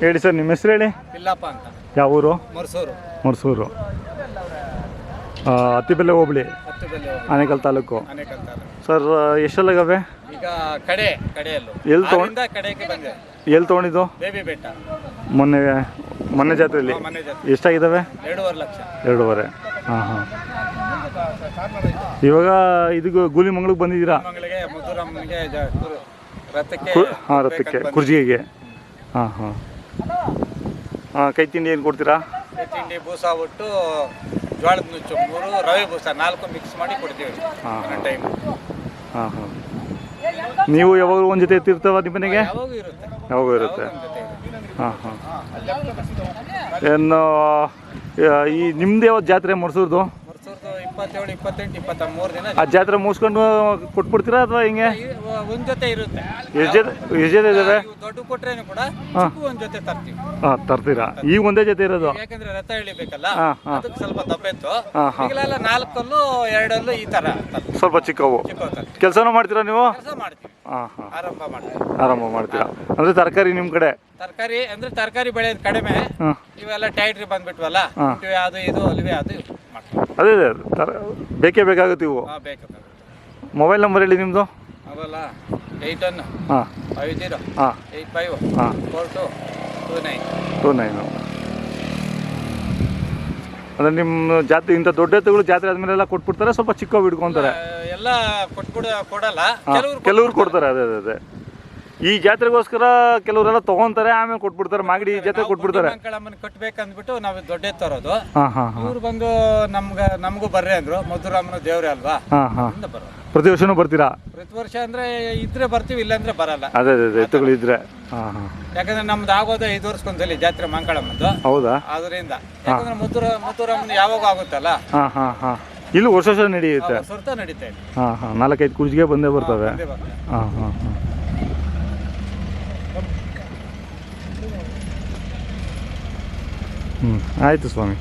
ಹೇಳಿ ಸರ್, ನಿಮ್ಮ ಹೆಸರು ಹೇಳಿ. ಇಲ್ಲಪ್ಪ ಅಂತ. ಯಾವ ಊರು? ಮರ್ಸೂರು. ಮರ್ಸೂರು. ಅತ್ತಿಬೆಲೆ ಹೋಬಳಿ, ಆನೇಕಲ್ ತಾಲೂಕು. ಸರ್ ಎಷ್ಟೆಲ್ಲಾಗವೆ ಈಗ ಕಡೆಯಲ್ಲೂ ಎಲ್ಲಿ ತೊಗೊಂಡಿದ್ದು? ಬೇಬಿ ಬೆಟ್ಟ ಮೊನ್ನೆ ಜಾತ್ರೆಯಲ್ಲಿ ಎಷ್ಟಾಗಿದ್ದಾವೆ? 2.5 ಲಕ್ಷ. 2.5. ಹಾಂ ಹಾಂ. ಇವಾಗ ಇದು ಗೂಲಿ ಮಂಗಳಿಗೆ ಬಂದಿದ್ದೀರಾ? ರಥಕ್ಕೆ ಕುರ್ಜಿಗೆಗೆ. ಹಾಂ ಹಾಂ ಹಾಂ. ಕೈ ತಿಂಡಿ ಏನು ಕೊಡ್ತೀರಾ? ಕೈ ತಿಂಡಿ ಬೂಸ ಒಟ್ಟು ಜೋಳದ ನುಚ್ಚು 3, ರವೆ ಬೂಸ 4 ಮಿಕ್ಸ್ ಮಾಡಿ ಕೊಡ್ತೀವಿ. ಟೈಮ್. ಹಾಂ ಹಾಂ. ನೀವು ಯಾವಾಗಲೂ ಒಂದು ಜೊತೆ ಎತ್ತಿರ್ತಾವ ನಿಮ್ಮ ಮನೆಗೆ? ಯಾವಾಗೂ ಇರುತ್ತೆ. ಹಾಂ ಹಾಂ. ಏನು ಈ ನಿಮ್ದು ಯಾವತ್ತು ಜಾತ್ರೆ ಮರ್ಸೂರ್ದು? 27, 28, 23 ದಿನ ಆ ಜಾತ್ರೆ ಮುಗಿಸ್ಕೊಂಡು ಕೊಟ್ಬಿಡ್ತೀರಾ ಅಥವಾ ಹಿಂಗೆ? ಒಂದ್ ಜೊತೆ ಇರುತ್ತೆ. ಎಷ್ಟು ಜೊತೆ ಇದಾವೆ? ದೊಡ್ಡ ಕೊಟ್ರೇನು ಕೂಡ ಒಂದ್ ಜೊತೆ ತರ್ತೀವಿ. ತರ್ತೀರಾ? ಈಗ ಒಂದೇ ಜೊತೆ ಇರೋದು? ಯಾಕಂದ್ರೆ ರಥ ಎಳಿಬೇಕಲ್ಲ, ಅದಕ್ಕೆ ಸ್ವಲ್ಪ ದಪ್ಪೆತ್ತು. ಈಗಲೆಲ್ಲ 4 2 ಈ ತರ ಸ್ವಲ್ಪ ಚಿಕ್ಕವು. ಕೆಲಸನೂ ಮಾಡ್ತೀರಾ ನೀವು? ಕೆಲಸ ಮಾಡ್ತೀವಿ. ಆರಂಭ ಮಾಡ್ತೀರಾ ಅಂದ್ರೆ ತರಕಾರಿ ನಿಮ್ಮ ಕಡೆ? ತರಕಾರಿ ಅಂದ್ರೆ ತರಕಾರಿ ಬೆಳೆಯೋದು ಕಡಿಮೆ. ಇವೆಲ್ಲ ಟ್ಯಾಕ್ಟ್ರಿ ಬಂದ್ಬಿಟ್ವಲ್ಲ, ಅದು ಇದು ಅಲ್ವೇ ಅದು ಅದೇ ಬೇಕೇ ಬೇಕಾಗುತ್ತೆ ಇವು. ಮೊಬೈಲ್ ನಂಬರ್ ಹೇಳಿ ನಿಮ್ಮದು? ಅವಲ್ಲ 81 50 85 4229. ಅಂದ್ರೆ ನಿಮ್ಮ ಜಾತ್ರೆ ಇಂಥ ದೊಡ್ಡ ಎತ್ತುಗಳು ಜಾತ್ರೆ ಆದ್ಮೇಲೆ ಎಲ್ಲ ಕೊಟ್ಬಿಡ್ತಾರೆ, ಸ್ವಲ್ಪ ಚಿಕ್ಕವು ಹಿಡ್ಕೊಂತಾರೆ? ಎಲ್ಲ ಕೊಡಲ್ಲ, ಕೆಲವ್ರು ಕೊಡ್ತಾರೆ. ಅದೇ ಅದೇ ಅದೇ. ಈ ಜಾತ್ರೆಗೋಸ್ಕರ ಕೆಲವರೆಲ್ಲ ತಗೊಂತಾರೆ, ಆಮೇಲೆ ಕೊಟ್ಬಿಡ್ತಾರೆ. ಮಾಗಡಿ ಜಾತ್ರೆ ಕೊಟ್ಬಿಡ್ತಾರೆ. ಕಟ್ಬೇಕಂದ್ಬಿಟ್ಟು ನಾವು ದೊಡ್ಡ ತರೋದು. ಇವ್ರು ಬಂದು ನಮಗೂ ಬರ್ರಿ ಅಂದ್ರು. ಮಧುರಾಮನ ದೇವ್ರೆ ಅಲ್ವಾ? ಪ್ರತಿ ವರ್ಷನೂ ಬರ್ತೀರಾ? ಪ್ರತಿ ವರ್ಷ ಅಂದ್ರೆ ಇದ್ರೆ ಬರ್ತೀವಿ, ಇಲ್ಲಾಂದ್ರೆ ಬರಲ್ಲ. ಅದೇ ಅದೇ ಎತ್ತುಗಳು ಇದ್ರೆ. ಯಾಕಂದ್ರೆ ನಮ್ದು ಆಗೋದು 5 ವರ್ಷಕ್ಕೊಂದ್ಸಲಿ ಜಾತ್ರೆ ಮಂಗಳಮ್ಮಂದು. ಹೌದಾ? ಅದರಿಂದ ಯಾಕಂದ್ರೆ ಮಧುರಾಮನ ಯಾವಾಗ ಆಗುತ್ತಲ್ಲ, ಇಲ್ಲಿ ವರ್ಷ ವರ್ಷ ನಡೆಯುತ್ತೆ. ನಡೀತಾ ಇದೆ. 4-5 ಕುರ್ಜಿಗೆ ಬಂದೇ ಬರ್ತವೆ. ಆಯಿತು ಸ್ವಾಮಿ.